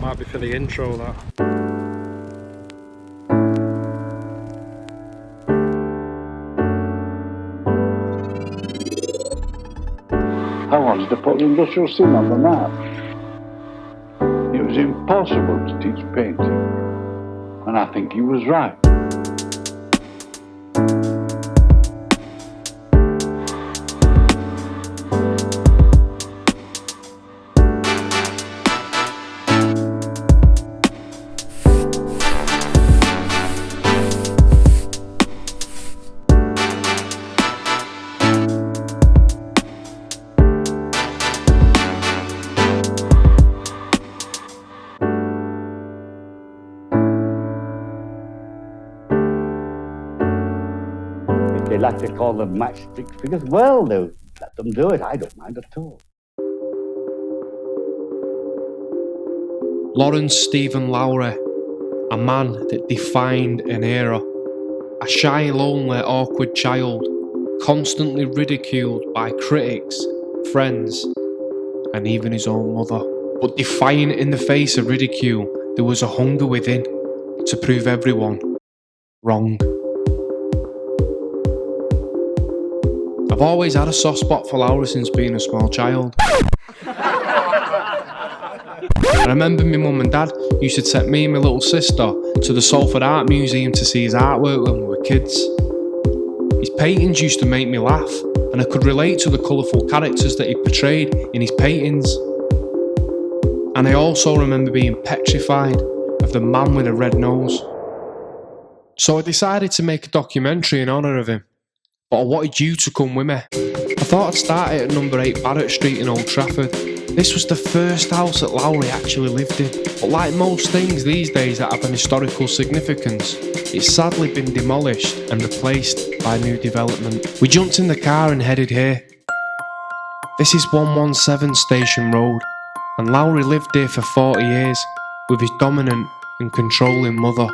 Might be for the intro, that. I wanted to put the industrial scene on the map. It was impossible to teach painting, and I think he was right. They like to call them matchstick figures. Well, they'll let them do it. I don't mind at all. Lawrence Stephen Lowry, a man that defined an era. A shy, lonely, awkward child, constantly ridiculed by critics, friends, and even his own mother. But defiant in the face of ridicule, there was a hunger within to prove everyone wrong. I've always had a soft spot for Lowry since being a small child. I remember my mum and dad used to take me and my little sister to the Sulfur Art Museum to see his artwork when we were kids. His paintings used to make me laugh, and I could relate to the colourful characters that he portrayed in his paintings. And I also remember being petrified of the man with a red nose. So I decided to make a documentary in honour of him. But I wanted you to come with me. I thought I'd start it at number 8 Barrett Street in Old Trafford. This was the first house that Lowry actually lived in. But like most things these days that have an historical significance, it's sadly been demolished and replaced by new development. We jumped in the car and headed here. This is 117 Station Road, and Lowry lived here for 40 years with his dominant and controlling mother.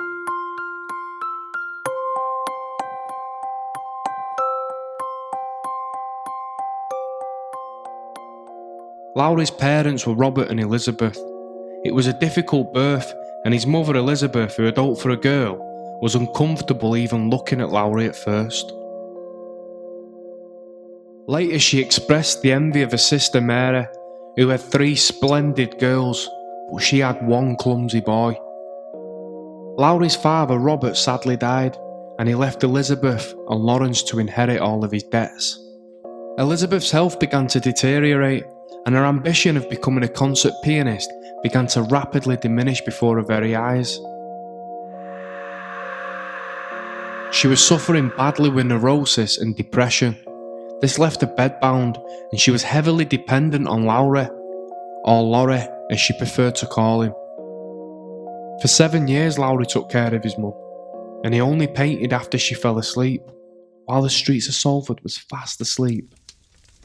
Lowry's parents were Robert and Elizabeth. It was a difficult birth, and his mother Elizabeth, who had hoped for a girl, was uncomfortable even looking at Lowry at first. Later she expressed the envy of her sister Mary, who had 3 splendid girls, but she had 1 clumsy boy. Lowry's father Robert sadly died, and he left Elizabeth and Lawrence to inherit all of his debts. Elizabeth's health began to deteriorate, and her ambition of becoming a concert pianist began to rapidly diminish before her very eyes. She was suffering badly with neurosis and depression. This left her bedbound, and she was heavily dependent on Lowry, or Lawry as she preferred to call him. For 7 years Lowry took care of his mum, and he only painted after she fell asleep, while the streets of Salford was fast asleep,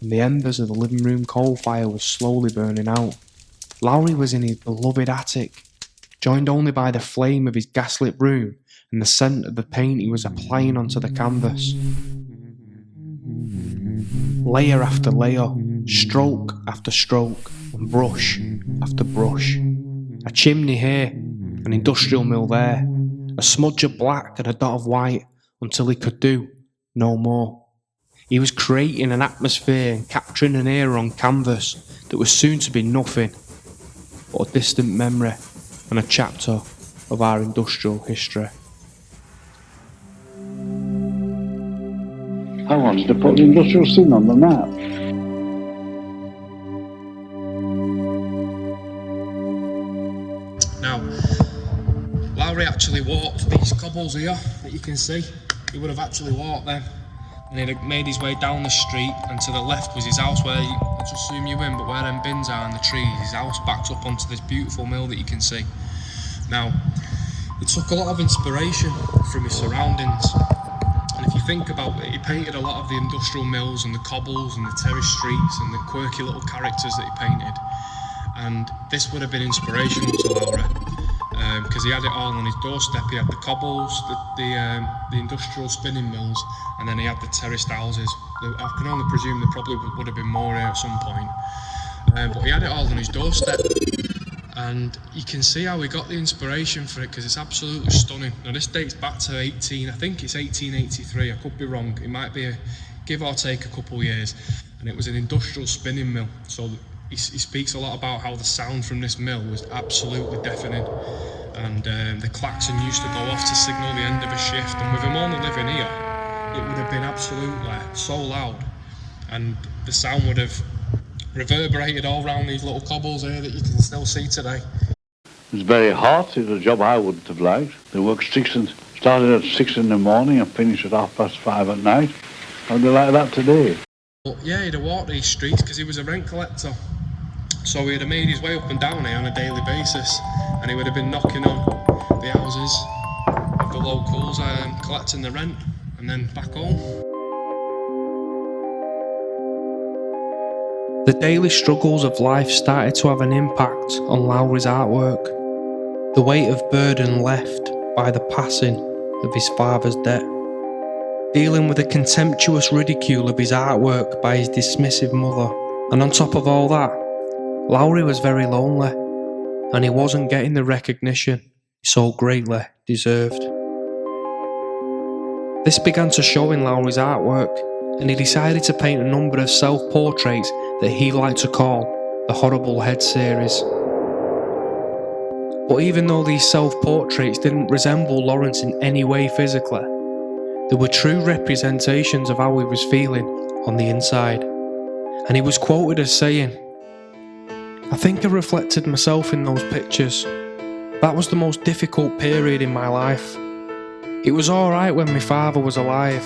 and the embers of the living room coal fire was slowly burning out. Lowry was in his beloved attic, joined only by the flame of his gaslit room and the scent of the paint he was applying onto the canvas. Layer after layer, stroke after stroke, and brush after brush. A chimney here, an industrial mill there, a smudge of black and a dot of white, until he could do no more. He was creating an atmosphere and capturing an era on canvas that was soon to be nothing but a distant memory and a chapter of our industrial history. I wanted to put the industrial scene on the map. Now, Lowry actually walked these cobbles here that you can see. He would have actually walked them, and he'd have made his way down the street, and to the left was his house where, I'll just zoom you in, but where them bins are and the trees, his house backs up onto this beautiful mill that you can see. Now, it took a lot of inspiration from his surroundings, and if you think about it, he painted a lot of the industrial mills and the cobbles and the terrace streets and the quirky little characters that he painted, and this would have been inspirational to Lowry. Because he had it all on his doorstep. He had the cobbles, the industrial spinning mills, and then he had the terraced houses. I can only presume there probably would have been more here at some point. But he had it all on his doorstep. And you can see how we got the inspiration for it, because it's absolutely stunning. Now this dates back to I think it's 1883, I could be wrong, it might be give or take a couple of years, and it was an industrial spinning mill. So he speaks a lot about how the sound from this mill was absolutely deafening, and the klaxon used to go off to signal the end of a shift, and with him only living here, it would have been absolutely so loud, and the sound would have reverberated all around these little cobbles here that you can still see today. It was very hot. It was a job I wouldn't have liked. They worked started at 6 in the morning and finished at 5:30 at night. How'd they like that today? But yeah, he'd have walked these streets because he was a rent collector. So he'd have made his way up and down here on a daily basis, and he would have been knocking on the houses of the locals, collecting the rent, and then back home. The daily struggles of life started to have an impact on Lowry's artwork. The weight of burden left by the passing of his father's death. Dealing with the contemptuous ridicule of his artwork by his dismissive mother. And on top of all that, Lowry was very lonely, and he wasn't getting the recognition he so greatly deserved. This began to show in Lowry's artwork, and he decided to paint a number of self-portraits that he liked to call the Horrible Head series. But even though these self-portraits didn't resemble Lawrence in any way physically, they were true representations of how he was feeling on the inside. And he was quoted as saying, "I think I reflected myself in those pictures. That was the most difficult period in my life. It was alright when my father was alive,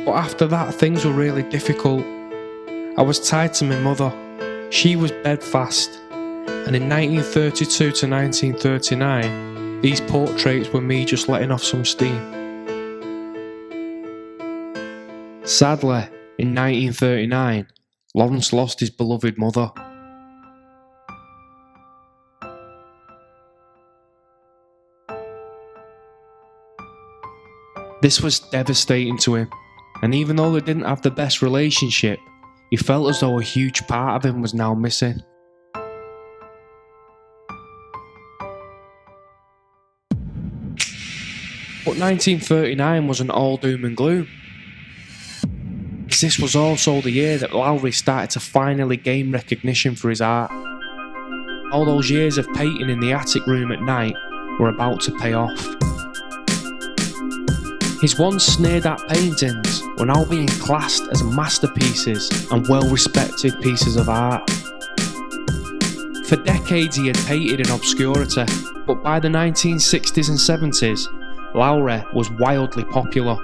but after that things were really difficult. I was tied to my mother, she was bedfast, and in 1932 to 1939, these portraits were me just letting off some steam." Sadly, in 1939, Lawrence lost his beloved mother. This was devastating to him, and even though they didn't have the best relationship, he felt as though a huge part of him was now missing. But 1939 wasn't all doom and gloom, because this was also the year that Lowry started to finally gain recognition for his art. All those years of painting in the attic room at night were about to pay off. His once sneered at paintings were now being classed as masterpieces and well-respected pieces of art. For decades he had painted in obscurity, but by the 1960s and 70s, Lowry was wildly popular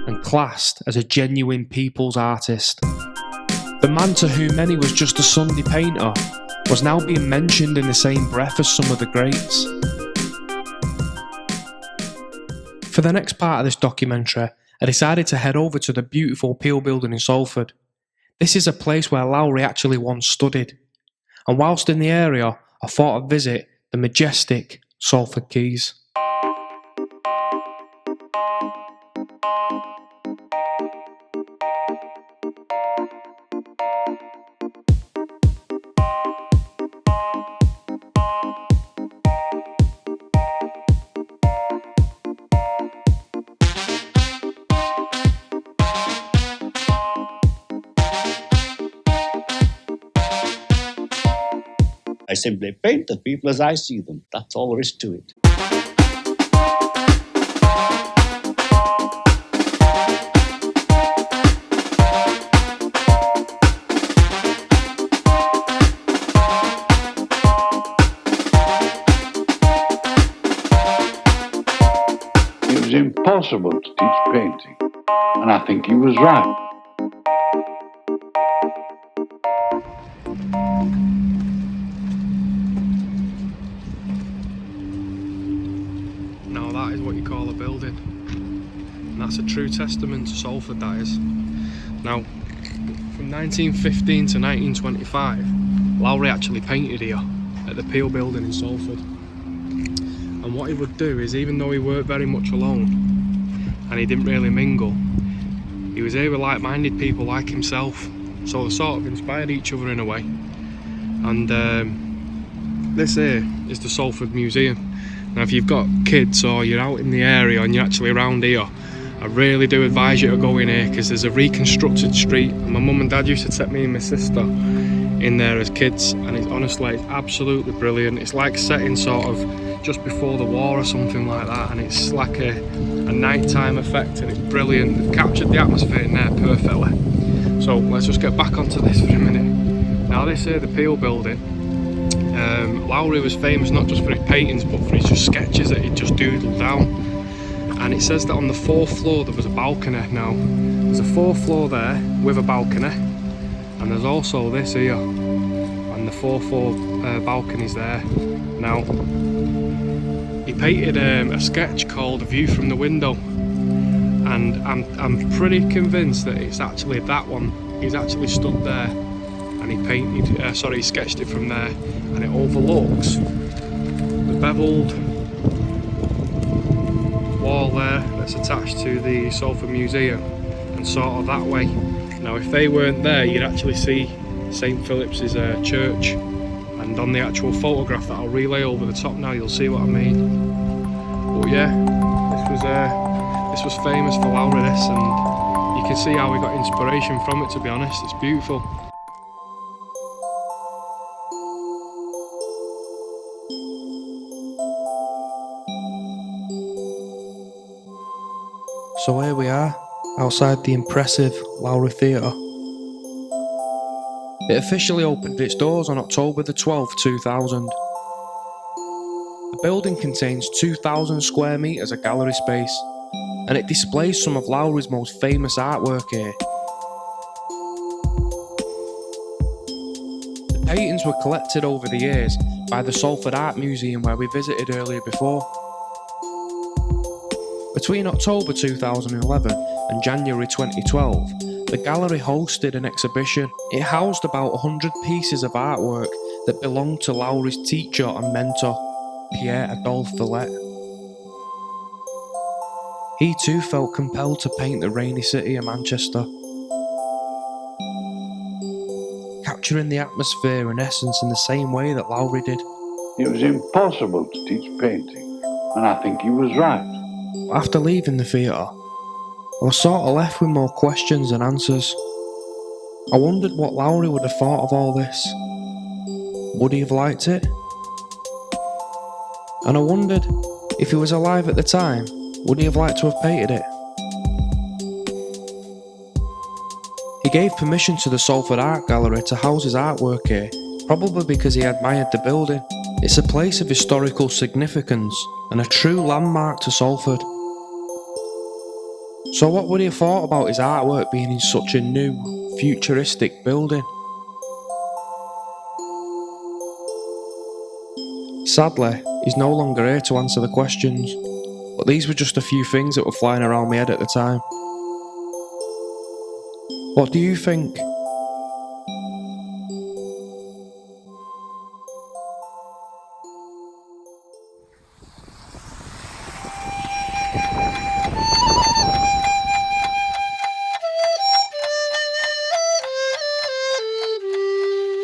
and classed as a genuine people's artist. The man to whom many was just a Sunday painter was now being mentioned in the same breath as some of the greats. For the next part of this documentary, I decided to head over to the beautiful Peel building in Salford. This is a place where Lowry actually once studied, and whilst in the area, I thought I'd visit the majestic Salford Quays. I simply paint the people as I see them. That's all there is to it. It was impossible to teach painting, and I think he was right. Now that is what you call a building, and that's a true testament to Salford, that is. Now, from 1915 to 1925, Lowry actually painted here at the Peel building in Salford. And what he would do is, even though he worked very much alone and he didn't really mingle, he was here with like-minded people like himself, so they sort of inspired each other in a way. And this here is the Sulfur Museum. Now if you've got kids or you're out in the area and you're actually around here, I really do advise you to go in here, because there's a reconstructed street, and my mum and dad used to take me and my sister in there as kids, and it's honestly, it's absolutely brilliant. It's like setting sort of just before the war or something like that, and it's like a nighttime effect, and it's brilliant. They've captured the atmosphere in there perfectly. So let's just get back onto this for a minute. Now this here, the Peel building, Lowry was famous not just for his paintings but for his just sketches that he'd just doodled down. And it says that on the 4th floor there was a balcony. Now there's a 4th floor there with a balcony, and there's also this here, and the 4th floor balconies there. Now he painted a sketch called A View from the Window, and I'm pretty convinced that it's actually that one. He's actually stood there and he painted, he sketched it from there, and it overlooks the beveled wall there that's attached to the Sulfur Museum, and sort of that way. Now if they weren't there, you'd actually see St Philip's church, and on the actual photograph that I'll relay over the top now, you'll see what I mean. But yeah, this was famous for Lowry, this, and you can see how we got inspiration from it, to be honest. It's beautiful. So here we are, outside the impressive Lowry Theatre. It officially opened its doors on October the 12th, 2000. The building contains 2,000 square metres of gallery space, and it displays some of Lowry's most famous artwork here. The paintings were collected over the years by the Sulfur Art Museum, where we visited earlier before. Between October 2011 and January 2012, the gallery hosted an exhibition. It housed about 100 pieces of artwork that belonged to Lowry's teacher and mentor, Pierre-Adolphe Villette. He too felt compelled to paint the rainy city of Manchester, capturing the atmosphere and essence in the same way that Lowry did. It was impossible to teach painting, and I think he was right. After leaving the theatre, I was sort of left with more questions than answers. I wondered what Lowry would have thought of all this. Would he have liked it? And I wondered, if he was alive at the time, would he have liked to have painted it? He gave permission to the Sulfur Art Gallery to house his artwork here, probably because he admired the building. It's a place of historical significance and a true landmark to Salford. So what would he have thought about his artwork being in such a new, futuristic building? Sadly, he's no longer here to answer the questions, but these were just a few things that were flying around my head at the time. What do you think?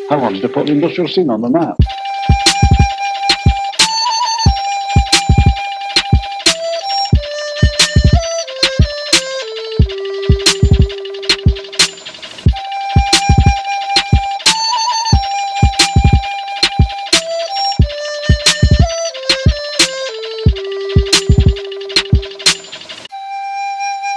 I wanted to put the industrial scene on the map.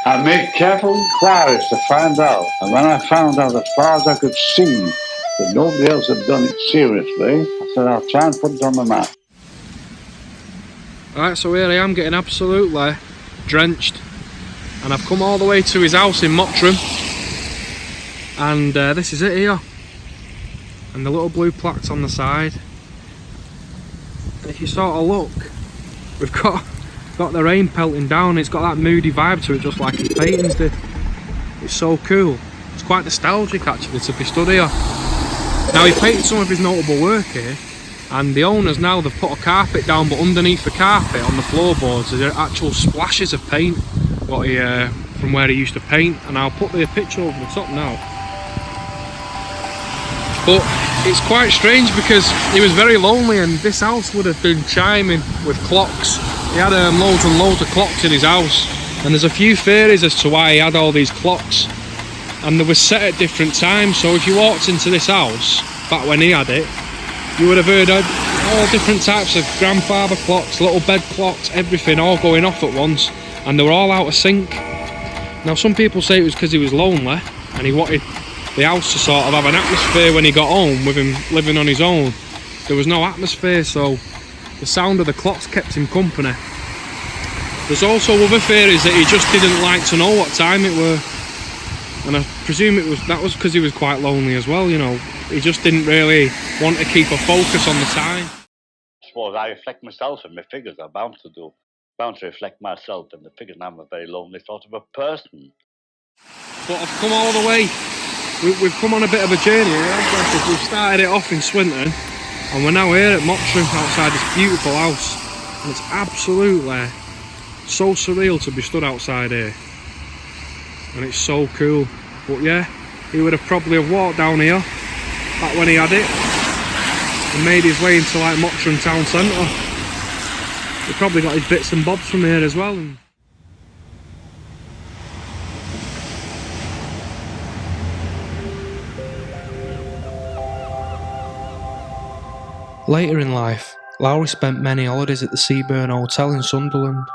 I made careful inquiries to find out, and when I found out as far as I could see that nobody else had done it seriously, I said I'll try and put it on the map. Right, so here I am getting absolutely drenched, and I've come all the way to his house in Mottram, and this is it here, and the little blue plaques on the side. And if you sort of look, we've got the rain pelting down. It's got that moody vibe to it, just like his paintings did. It's so cool. It's quite nostalgic actually to be stood here. Now he painted some of his notable work here, and the owners now, they've put a carpet down, but underneath the carpet on the floorboards there are actual splashes of paint what he, from where he used to paint, and I'll put the picture over the top now. But it's quite strange because he was very lonely, and this house would have been chiming with clocks. He had loads and loads of clocks in his house, and there's a few theories as to why he had all these clocks, and they were set at different times. So if you walked into this house back when he had it, you would have heard all different types of grandfather clocks, little bed clocks, everything all going off at once, and they were all out of sync. Now some people say it was because he was lonely and he wanted the house to sort of have an atmosphere when he got home, with him living on his own. There was no atmosphere, so the sound of the clocks kept him company. There's also other theories that he just didn't like to know what time it were, and I presume that was because he was quite lonely as well, you know. He just didn't really want to keep a focus on the time. I suppose I reflect myself, and my figures are bound to reflect myself and the figures, and I'm a very lonely sort of a person. But I've come all the way. We've come on a bit of a journey here. We've started it off in Swinton, and we're now here at Mottram outside this beautiful house, and it's absolutely so surreal to be stood outside here, and it's so cool. But yeah, he would have probably walked down here back when he had it and made his way into like Mottram town centre. He probably got his bits and bobs from here as well. Later in life, Lowry spent many holidays at the Seaburn Hotel in Sunderland.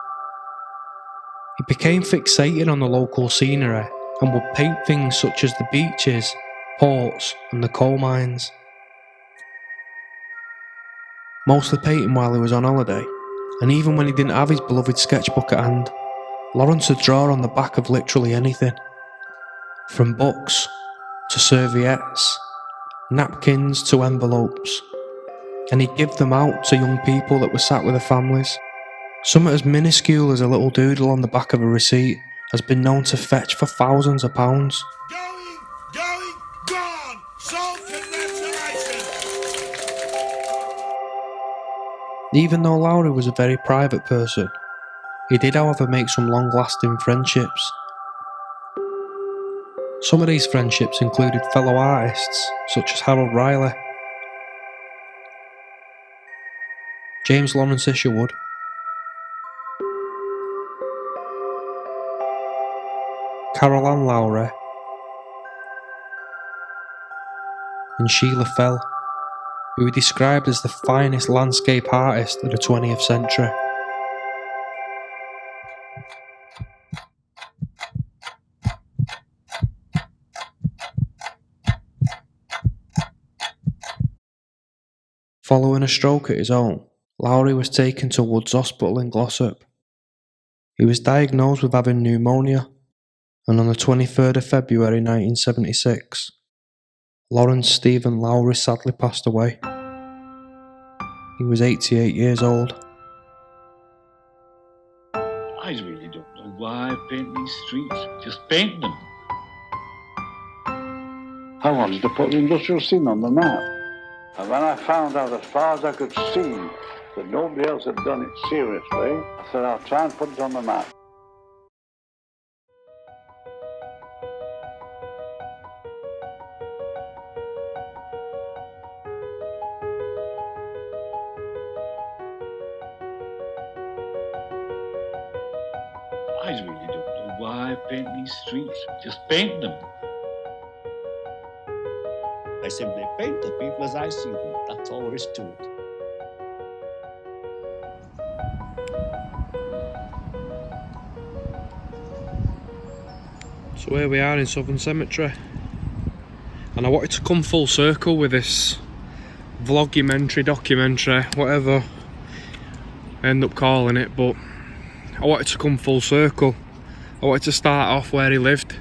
He became fixated on the local scenery and would paint things such as the beaches, ports and the coal mines. Mostly painting while he was on holiday, and even when he didn't have his beloved sketchbook at hand, Lawrence would draw on the back of literally anything. From books to serviettes, napkins to envelopes, and he'd give them out to young people that were sat with their families. Something as minuscule as a little doodle on the back of a receipt has been known to fetch for thousands of pounds. Gone! Sold congratulations! Even though Lowry was a very private person, he did however make some long-lasting friendships. Some of these friendships included fellow artists such as Harold Riley, James Lawrence Isherwood, Carol Ann Lowry, and Sheila Fell, who were described as the finest landscape artist of the 20th century. Following a stroke at his own, Lowry was taken to Woods Hospital in Glossop. He was diagnosed with having pneumonia, and on the 23rd of February 1976, Lawrence Stephen Lowry sadly passed away. He was 88 years old. I really don't know why I paint these streets. Just paint them. I wanted to put the industrial scene on the map. And when I found out, as far as I could see, that nobody else had done it seriously, I said, I'll try and put it on the map. I really don't know why I paint these streets. Just paint them. I simply paint the people as I see them. That's all there is to it. So here we are in Southern Cemetery, and I wanted to come full circle with this vlogumentary, documentary, whatever I end up calling it, but I wanted to come full circle. I wanted to start off where he lived,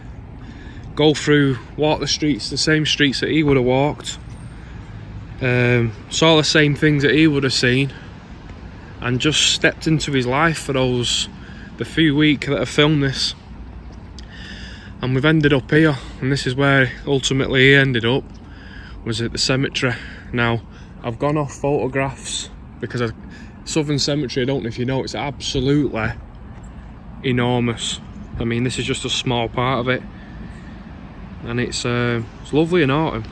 walk the streets, the same streets that he would have walked, saw the same things that he would have seen, and just stepped into his life for the few weeks that I filmed this. And we've ended up here, and this is where ultimately he ended up, was at the cemetery. Now, I've gone off photographs because Southern Cemetery, I don't know if you know, it's absolutely enormous. I mean, this is just a small part of it, and it's lovely in autumn.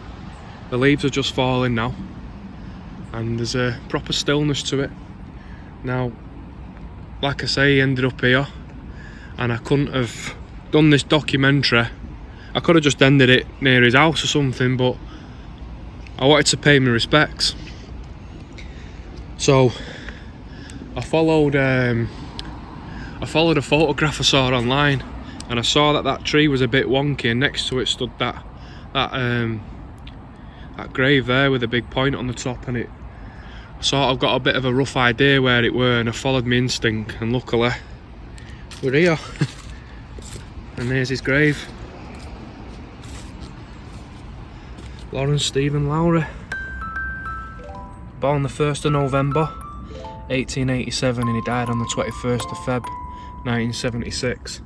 The leaves are just falling now, and there's a proper stillness to it. Now, like I say, he ended up here, and I couldn't have done this documentary. I could have just ended it near his house or something, but I wanted to pay my respects. So I followed a photograph I saw online, and I saw that tree was a bit wonky, and next to it stood that grave there with a big point on the top, and it sort of got a bit of a rough idea where it were, and I followed my instinct, and luckily we're here. And there's his grave. Lawrence Stephen Lowry, born the 1st of November 1887, and he died on the 21st of Feb 1976.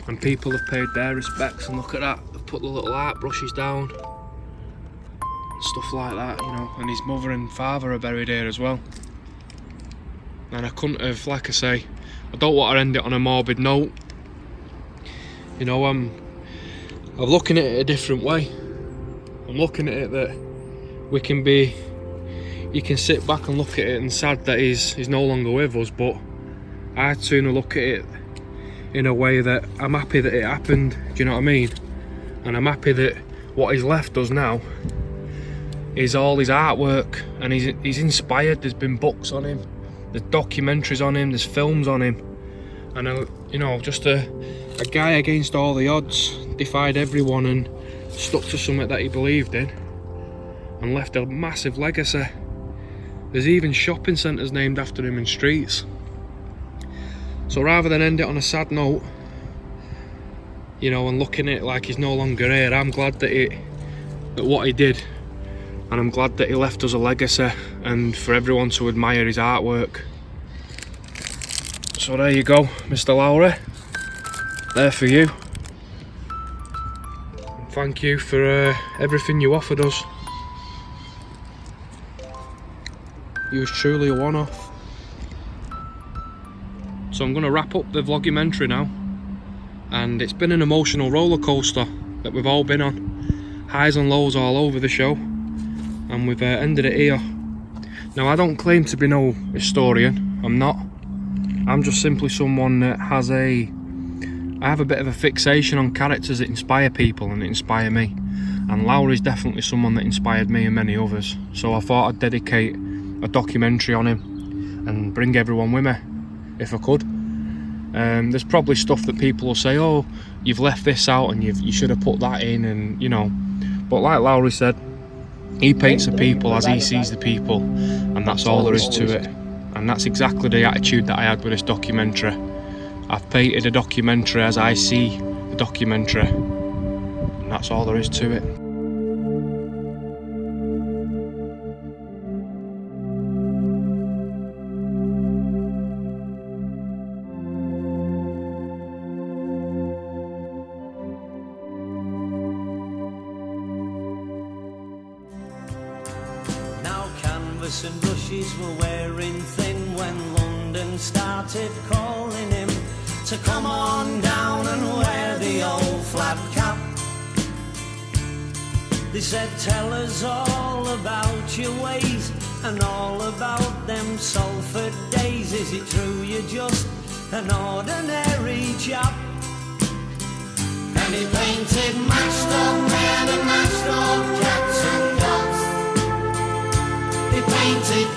And people have paid their respects, and look at that, they've put the little art brushes down and stuff like that, you know, and his mother and father are buried here as well. And I couldn't have, like I say, I don't want to end it on a morbid note, you know. I'm looking at it a different way. I'm looking at it that you can sit back and look at it and sad that he's no longer with us, but I'd sooner look at it in a way that I'm happy that it happened, do you know what I mean? And I'm happy that what he's left us now is all his artwork, and he's inspired. There's been books on him, there's documentaries on him, there's films on him, and you know, just a guy against all the odds, defied everyone and stuck to something that he believed in and left a massive legacy. There's even shopping centres named after him in streets. So rather than end it on a sad note, you know, and looking at it like he's no longer here, I'm glad that what he did, and I'm glad that he left us a legacy and for everyone to admire his artwork. So there you go, Mr. Lowry, there for you. Thank you for everything you offered us. You was truly a one-off. So I'm going to wrap up the vlogumentary now, and it's been an emotional roller coaster that we've all been on, highs and lows all over the show, and we've ended it here. Now, I don't claim to be no historian, I'm not. I'm just simply someone that I have a bit of a fixation on characters that inspire people and that inspire me, and Lowry's definitely someone that inspired me and many others. So I thought I'd dedicate a documentary on him and bring everyone with me if I could. There's probably stuff that people will say, oh, you've left this out and you should have put that in, and you know, but like Lowry said, he paints the people as he sees the people, and that's all there is to it. And that's exactly the attitude that I had with this documentary. I've painted a documentary as I see the documentary, and that's all there is to it. Now canvas and brushes were wearing thin when London started calling him to come on down and wear the old flat cap. They said, tell us all about your ways and all about them Sulfur days. Is it true you're just an ordinary chap? And he painted matched up men and matched up cats and dogs. He painted